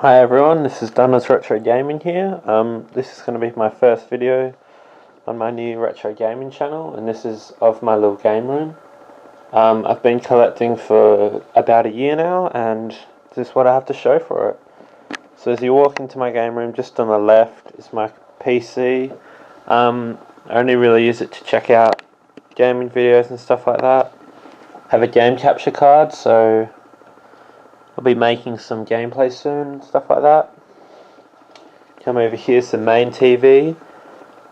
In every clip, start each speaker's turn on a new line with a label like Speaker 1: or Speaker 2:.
Speaker 1: Hi everyone, this is Donna's Retro Gaming here. This is going to be my first video on my new retro gaming channel, and this is of my little game room. I've been collecting for about a year now, and this is what I have to show for it. So as you walk into my game room, just on the left is my PC. I only really use it to check out gaming videos and stuff like that. I have a game capture card, so I'll be making some gameplay soon, stuff like that. Come over here's the main TV.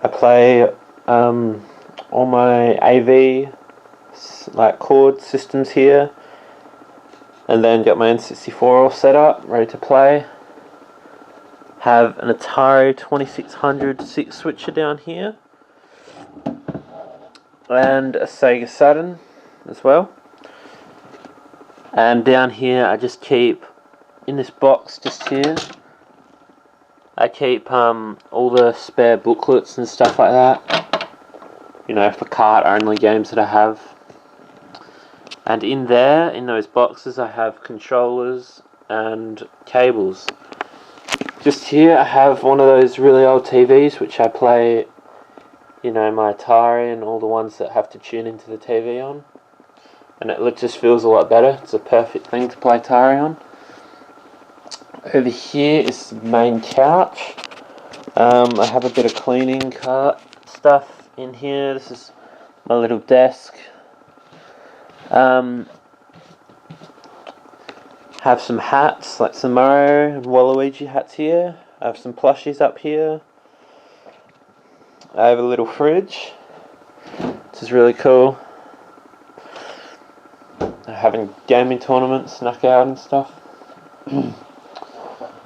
Speaker 1: I play all my AV like chord systems here, and then got my N64 all set up, ready to play. Have an Atari 2600 6 switcher down here, and a Sega Saturn as well. And down here I just keep, in this box just here, I keep all the spare booklets and stuff like that, you know, for cart only games that I have. And in there, in those boxes, I have controllers and cables. Just here I have one of those really old TVs which I play, you know, my Atari and all the ones that have to tune into the TV on. And it just feels a lot better. It's a perfect thing to play Atari on. Over here is the main couch. I have a bit of cleaning cart stuff in here. This is my little desk. Have some hats, like some Mario and Waluigi hats here. I have some plushies up here. I have a little fridge. This is really cool. Having gaming tournaments, knockout and stuff.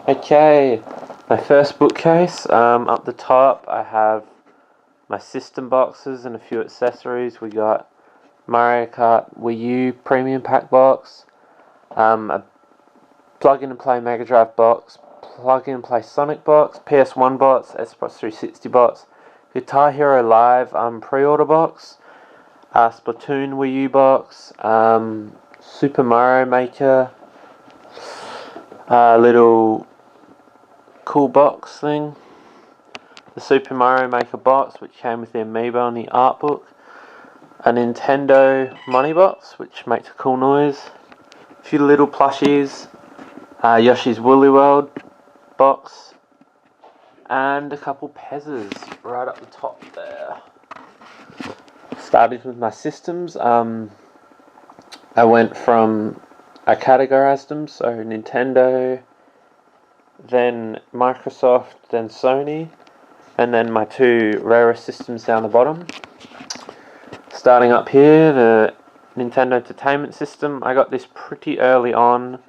Speaker 1: Okay, my first bookcase. Up the top I have my system boxes and a few accessories. We got Mario Kart Wii U Premium Pack box, a plug in and play Mega Drive box, plug in and play Sonic box, PS1 box, Xbox 360 box, Guitar Hero Live pre-order box, Splatoon Wii U box, Super Mario Maker, little cool box thing, the Super Mario Maker box which came with the amiibo and the art book, a Nintendo money box which makes a cool noise, a few little plushies, Yoshi's Woolly World box, and a couple Pezzas right up the top there. Started with my systems. I categorized them, so Nintendo, then Microsoft, then Sony, and then my two rarest systems down the bottom. Starting up here, the Nintendo Entertainment System. I got this pretty early on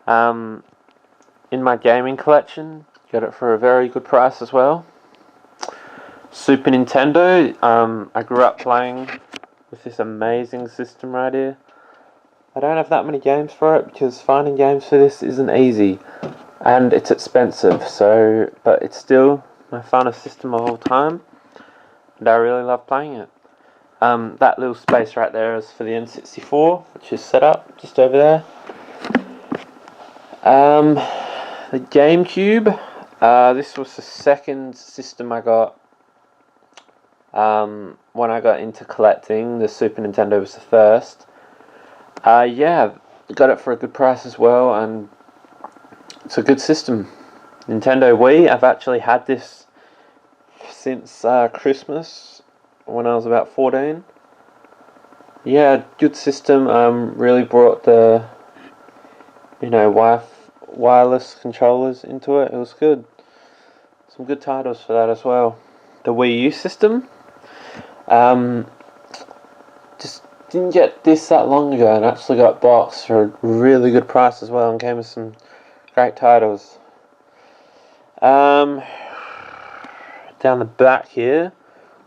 Speaker 1: in my gaming collection. Got it for a very good price as well. Super Nintendo. I grew up playing with this amazing system right here. I don't have that many games for it because finding games for this isn't easy, and it's expensive. But it's still my funnest system of all time, and I really love playing it. That little space right there is for the N64, which is set up just over there. The GameCube. This was the second system I got. When I got into collecting, the Super Nintendo was the first. Yeah, got it for a good price as well, and it's a good system. Nintendo Wii, I've actually had this since Christmas, when I was about 14. Yeah, good system. Really brought the, you know, wireless controllers into it. It was good. Some good titles for that as well. The Wii U system. Just didn't get this that long ago, and actually got boxed for a really good price as well, and came with some great titles. Down the back here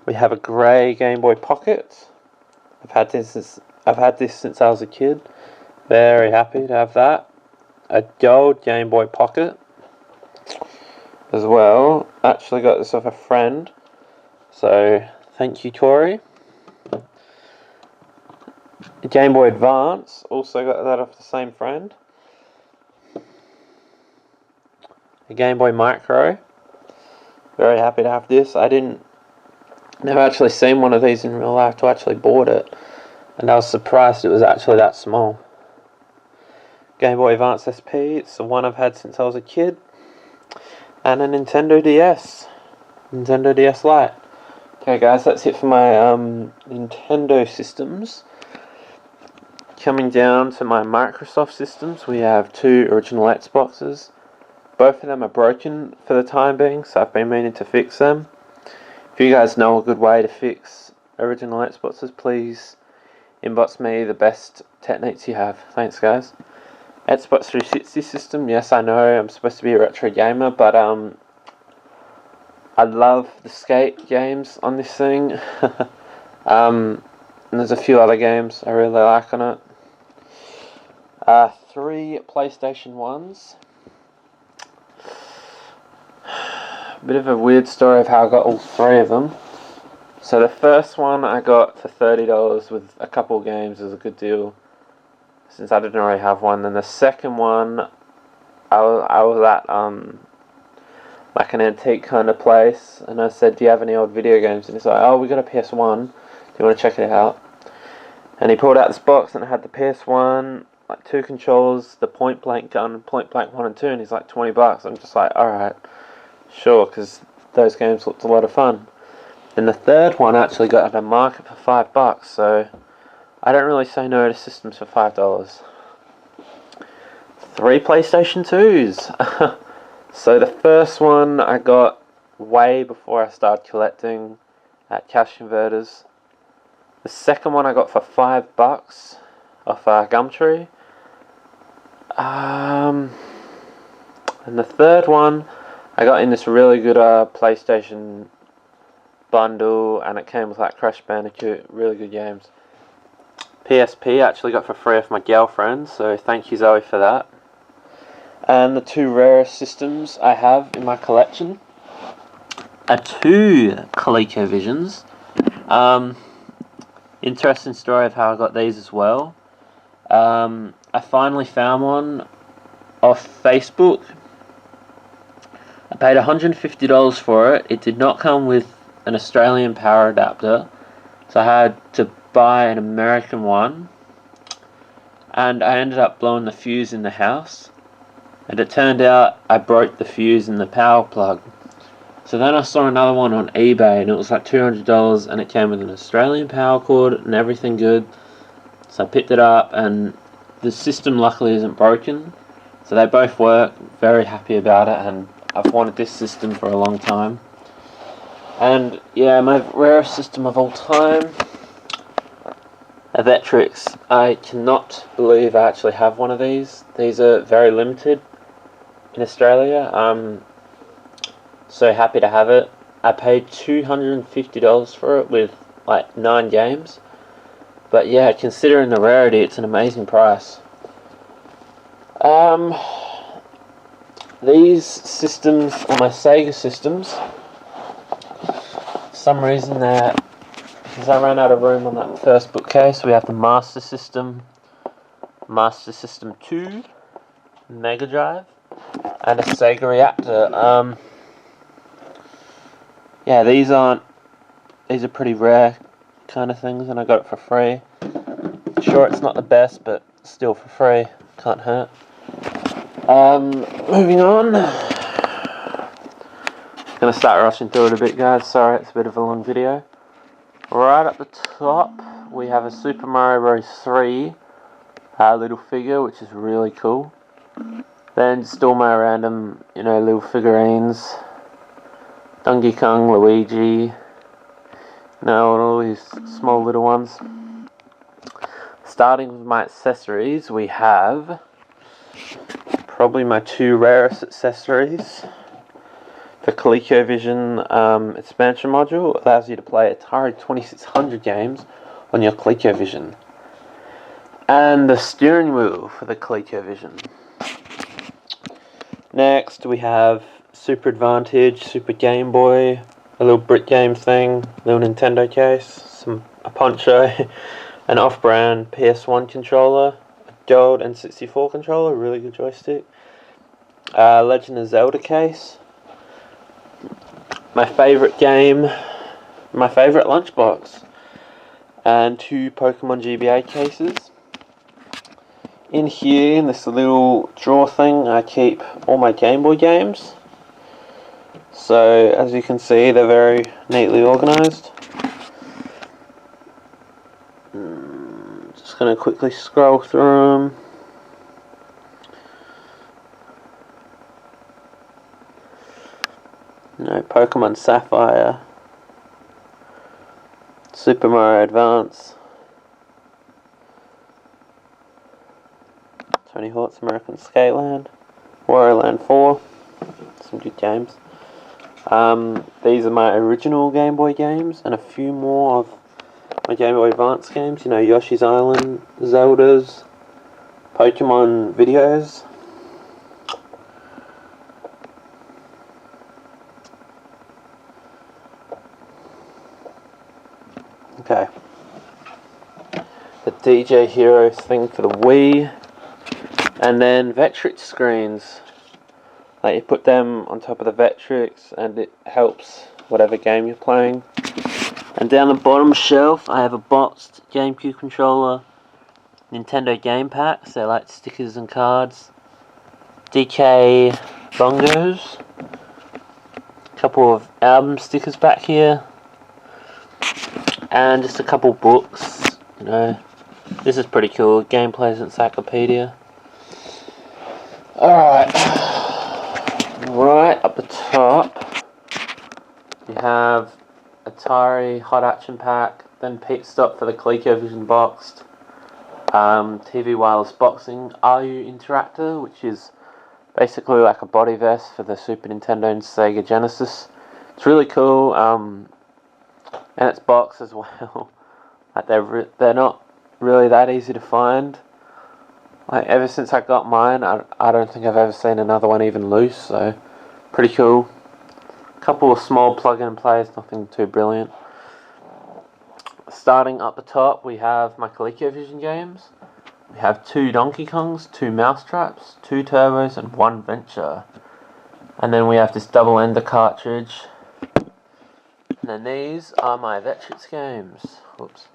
Speaker 1: we have a grey Game Boy Pocket. I've had this since I was a kid. Very happy to have that. A gold Game Boy Pocket as well. Actually got this off a friend, so thank you, Tori. A Game Boy Advance, also got that off the same friend. a Game Boy Micro. Very happy to have this. Never actually seen one of these in real life till I actually bought it, and I was surprised it was actually that small. Game Boy Advance SP, it's the one I've had since I was a kid, and a Nintendo DS Lite. Okay guys, that's it for my Nintendo systems. Coming down to my Microsoft systems, we have 2 original Xboxes. Both of them are broken for the time being, so I've been meaning to fix them. If you guys know a good way to fix original Xboxes, please inbox me the best techniques you have. Thanks guys. Xbox 360 system, yes I know I'm supposed to be a retro gamer, but I love the skate games on this thing. And there's a few other games I really like on it. 3 PlayStation 1s. Bit of a weird story of how I got all 3 of them. So the first one I got for $30 with a couple games. It was a good deal since I didn't already have one. Then the second one, I was at like an antique kind of place, and I said, do you have any old video games? And he's like, oh, we got a PS1, do you want to check it out? And he pulled out this box and it had the PS1, like 2 controllers, the point blank gun, point blank 1 and 2, and he's like $20. I'm just like, alright, sure, because those games looked a lot of fun. Then the third one actually got at a market for $5, so I don't really say no to systems for $5. 3 PlayStation 2s. So the first one I got way before I started collecting at Cash Converters. The second one I got for $5 off Gumtree. And the third one I got in this really good PlayStation bundle, and it came with like Crash Bandicoot, really good games. PSP I actually got for free off my girlfriend, so thank you Zoe for that. And the 2 rarest systems I have in my collection are 2 ColecoVisions. Interesting story of how I got these as well. I finally found one off Facebook. I paid $150 for it. It did not come with an Australian power adapter, so I had to buy an American one, and I ended up blowing the fuse in the house, and it turned out I broke the fuse in the power plug. So then I saw another one on eBay, and it was like $200, and it came with an Australian power cord and everything good. So I picked it up, and the system luckily isn't broken, so they both work. Very happy about it, and I've wanted this system for a long time. And yeah, my rarest system of all time, a Vectrix. I cannot believe I actually have one of these. These are very limited in Australia. I'm so happy to have it. I paid $250 for it with like 9 games. But yeah, considering the rarity, it's an amazing price. These systems are my Sega systems. For some reason, because I ran out of room on that first bookcase, we have the Master System, Master System 2, Mega Drive, and a Sega Reactor. Yeah, these are pretty rare kind of things, and I got it for free. Sure, it's not the best, but still for free, can't hurt. Moving on. Gonna start rushing through it a bit, guys. Sorry, it's a bit of a long video. Right at the top, we have a Super Mario Bros. 3 little figure, which is really cool. Then just all my random, little figurines. Donkey Kong, Luigi, all these small little ones. Starting with my accessories, we have probably my 2 rarest accessories. The ColecoVision expansion module allows you to play Atari 2600 games on your ColecoVision. And the steering wheel for the ColecoVision. Next we have Super Advantage, Super Game Boy, a little brick game thing, little Nintendo case, a poncho, an off-brand PS1 controller, a gold N64 controller, really good joystick, Legend of Zelda case. My favourite game, my favourite lunchbox, and 2 Pokemon GBA cases. In here, in this little drawer thing, I keep all my Game Boy games. So, as you can see, they're very neatly organised. Just going to quickly scroll through them. Pokemon Sapphire, Super Mario Advance, Tony Hawk's American Skateland, Wario Land 4, some good games. These are my original Game Boy games, and a few more of my Game Boy Advance games. Yoshi's Island, Zelda's, Pokemon videos. Okay. The DJ Heroes thing for the Wii. And then Vectrex screens. Like, you put them on top of the Vectrex and it helps whatever game you're playing. And down the bottom shelf I have a boxed GameCube controller, Nintendo game packs, they're like stickers and cards, DK bongos, a couple of album stickers back here, and just a couple books. This is pretty cool, Gameplay's Encyclopedia. Alright, right up the top you have Atari Hot Action Pack, then Pit Stop for the ColecoVision boxed, TV Wireless Boxing, RU Interactor, which is basically like a body vest for the Super Nintendo and Sega Genesis. It's really cool, and it's boxed as well. Like they're not really that easy to find. Like, ever since I got mine, I don't think I've ever seen another one even loose, so pretty cool. Couple of small plug-in plays, nothing too brilliant. Starting up the top, we have my ColecoVision games. We have 2 Donkey Kongs, 2 Mousetraps, 2 Turbos, and 1 Venture. And then we have this double ender cartridge. And then these are my Vectrex games. Whoops.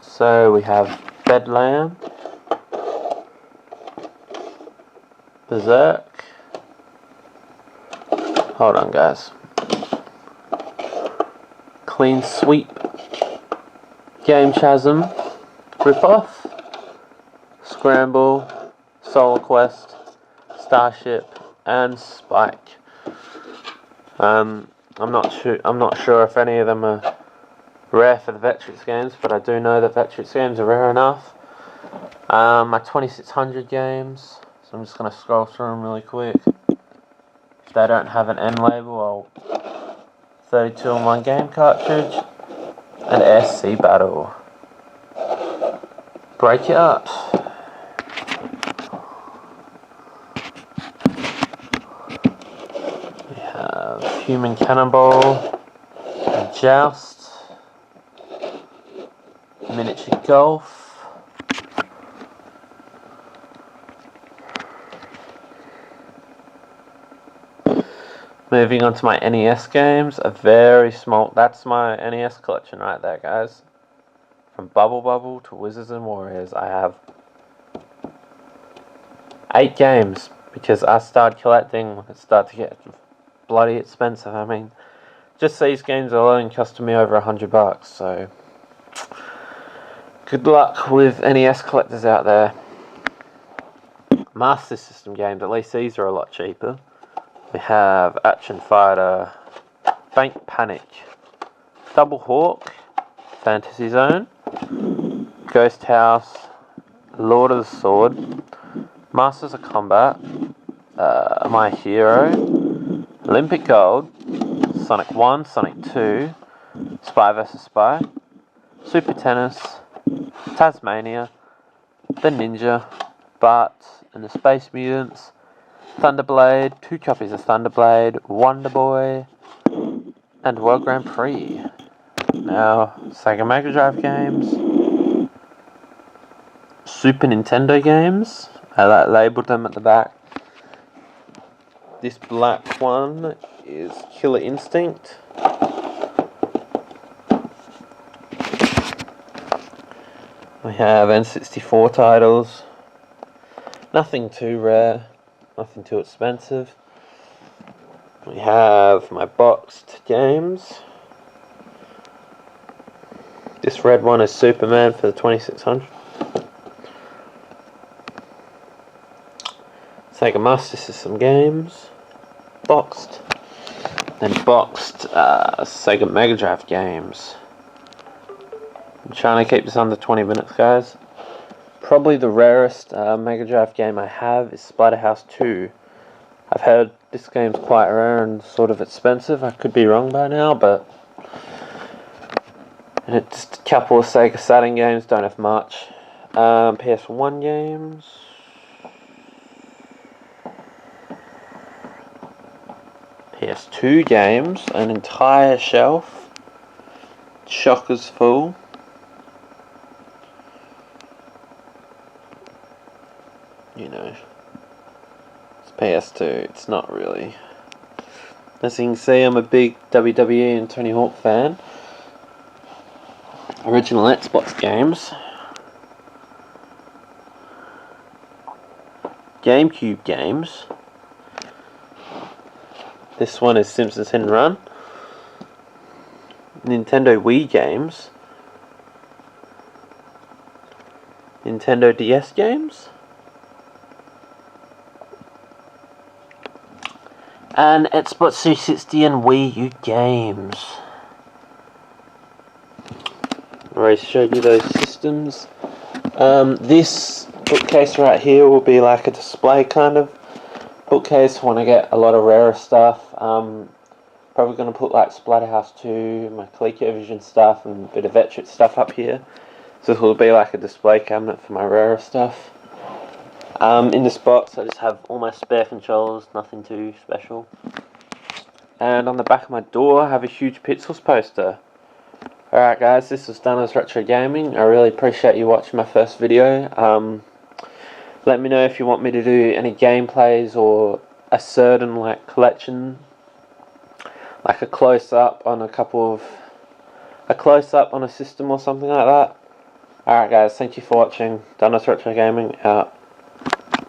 Speaker 1: So we have Bedlam, Berserk. Hold on, guys. Clean Sweep, Game Chasm, Ripoff, Scramble, Solar Quest, Starship, and Spike. I'm not sure if any of them are rare for the Vectrex games, but I do know that Vectrex games are rare enough. My 2600 games, so I'm just going to scroll through them really quick. If they don't have an N label, I'll 32-in-1 game cartridge, and SC Battle. Break it up. We have Human Cannonball, and Joust, Miniature Golf, moving on to my NES games, a very small, that's my NES collection right there, guys. From Bubble Bubble to Wizards and Warriors, I have 8 games, because I started collecting when it started to get bloody expensive. I mean, just these games alone costed me over $100, so good luck with NES collectors out there. Master System games, at least these are a lot cheaper. We have Action Fighter, Bank Panic, Double Hawk, Fantasy Zone, Ghost House, Lord of the Sword, Masters of Combat, My Hero, Olympic Gold, Sonic 1, Sonic 2, Spy vs. Spy, Super Tennis, Tasmania, The Ninja, Bart and the Space Mutants, Thunderblade, 2 copies of Thunderblade, Wonder Boy, and World Grand Prix. Now, Sega Mega Drive games, Super Nintendo games, I labelled them at the back. This black one is Killer Instinct. We have N64 titles. Nothing too rare, nothing too expensive. We have my boxed games. This red one is Superman for the 2600. Sega Master System games. Boxed. Then boxed Sega Mega Drive games. I'm trying to keep this under 20 minutes, guys. Probably the rarest Mega Drive game I have is Splatterhouse 2. I've heard this game's quite rare and sort of expensive. I could be wrong by now, but it's a couple of Sega Saturn games, don't have much. PS1 games. PS2 games, an entire shelf. Chockers full. You know, it's PS2, it's not really. As you can see, I'm a big WWE and Tony Hawk fan. Original Xbox games. GameCube games. This one is Simpsons Hit and Run. Nintendo Wii games. Nintendo DS games. And Xbox 360 and Wii U games. I already showed you those systems. This bookcase right here will be like a display kind of bookcase when I get a lot of rarer stuff. Probably going to put like Splatterhouse 2, my ColecoVision stuff, and a bit of Vectrex stuff up here. So this will be like a display cabinet for my rarer stuff. In this box I just have all my spare controllers, nothing too special. And on the back of my door I have a huge Pixels poster. Alright guys, this was Dano's Retro Gaming. I really appreciate you watching my first video. Let me know if you want me to do any gameplays or a certain like collection, like a close-up on a system or something like that. Alright guys, thank you for watching. Dano's Retro Gaming out.